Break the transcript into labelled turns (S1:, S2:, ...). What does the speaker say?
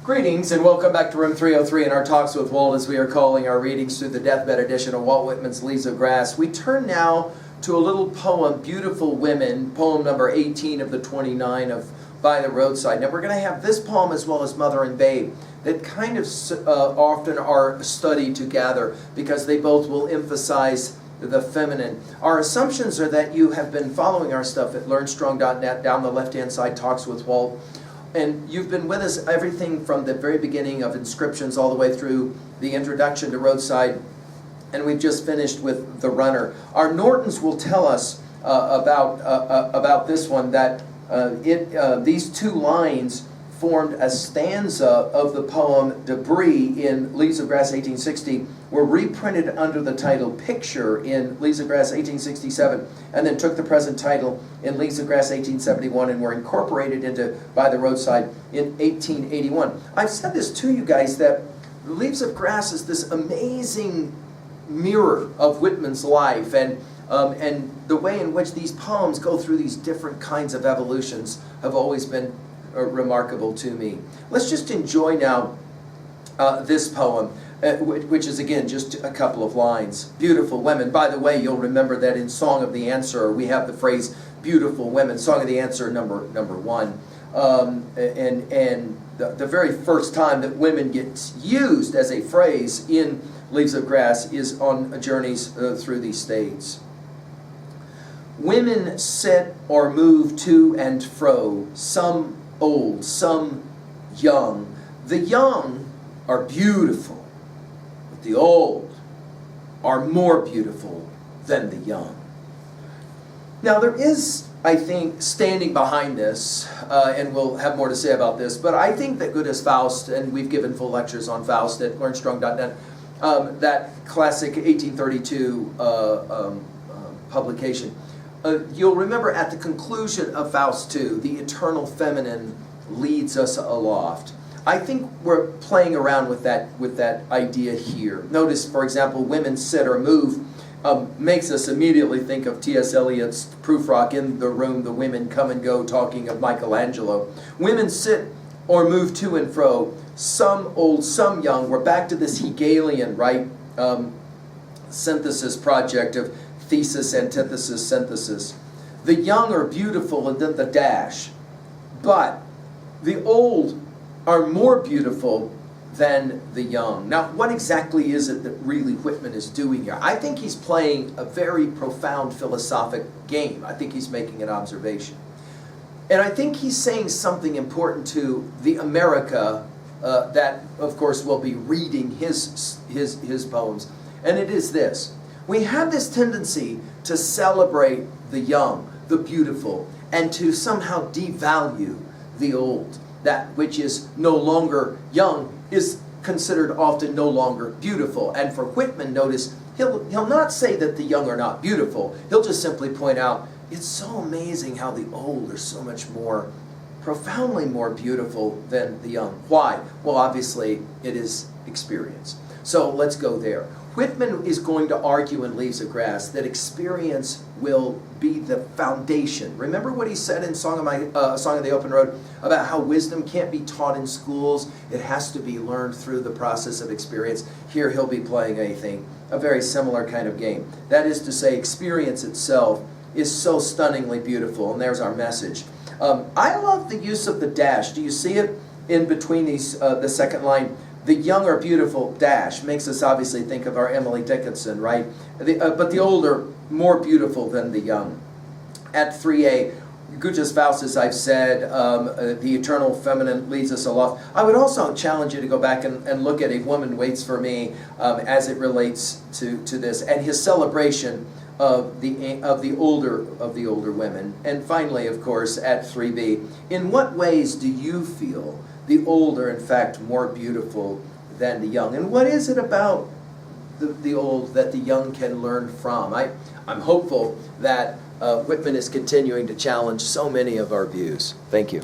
S1: Greetings and welcome back to Room 303 in our Talks with Walt, as we are calling our readings through the deathbed edition of Walt Whitman's Leaves of Grass. We turn now to a little poem, Beautiful Women, poem number 18 of the 29 of By the Roadside. Now we're going to have this poem as well as Mother and Babe that kind of often are studied together because they both will emphasize the feminine. Our assumptions are that you have been following our stuff at learnstrong.net, down the left-hand side, Talks with Walt. And you've been with us everything from the very beginning of inscriptions all the way through the introduction to Roadside, and we've just finished with The Runner. Our Nortons will tell us about this one, that these two lines formed a stanza of the poem Debris in Leaves of Grass 1860, were reprinted under the title Picture in Leaves of Grass 1867, and then took the present title in Leaves of Grass 1871 and were incorporated into By the Roadside in 1881. I've said this to you guys, that Leaves of Grass is this amazing mirror of Whitman's life, and the way in which these poems go through these different kinds of evolutions have always been remarkable to me. Let's just enjoy now this poem, which is again just a couple of lines. Beautiful Women. By the way, you'll remember that in Song of the Answer we have the phrase Beautiful Women. Song of the Answer number one, and the very first time that women gets used as a phrase in Leaves of Grass is on journeys through these states. Women sit or move to and fro, some old, some young. The young are beautiful, but the old are more beautiful than the young. Now there is, I think, standing behind this, and we'll have more to say about this, but I think that good as Faust, and we've given full lectures on Faust at learnstrong.net, that classic 1832 publication. You'll remember at the conclusion of Faust II, the eternal feminine leads us aloft. I think we're playing around with that idea here. Notice, for example, women sit or move makes us immediately think of T.S. Eliot's Prufrock, in the room the women come and go, talking of Michelangelo. Women sit or move to and fro, some old, some young. We're back to this Hegelian, right, synthesis project of thesis, antithesis, synthesis. The young are beautiful, and then the dash. But the old are more beautiful than the young. Now, what exactly is it that really Whitman is doing here? I think he's playing a very profound philosophic game. I think he's making an observation. And I think he's saying something important to the America that, of course, will be reading his poems. And it is this. We have this tendency to celebrate the young, the beautiful, and to somehow devalue the old. That which is no longer young is considered often no longer beautiful. And for Whitman, notice, he'll not say that the young are not beautiful. He'll just simply point out, it's so amazing how the old are so much more, profoundly more beautiful than the young. Why? Well, obviously, it is experience. So let's go there. Whitman is going to argue in Leaves of Grass that experience will be the foundation. Remember what he said in Song of the Open Road about how wisdom can't be taught in schools. It has to be learned through the process of experience. Here he'll be playing a very similar kind of game. That is to say, experience itself is so stunningly beautiful, and there's our message. I love the use of the dash. Do you see it in between these, the second line? The young are beautiful, dash, makes us obviously think of our Emily Dickinson, right? But the old are more beautiful than the young. At 3a, Goethe's Faust, as I've said, the eternal feminine leads us aloft. I would also challenge you to go back and look at A Woman Waits for Me as it relates to this, and his celebration of the older women. And finally, of course, at 3b, in what ways do you feel the old are in fact more beautiful than the young? And what is it about the old that the young can learn from? I'm hopeful that Whitman is continuing to challenge so many of our views. Thank you.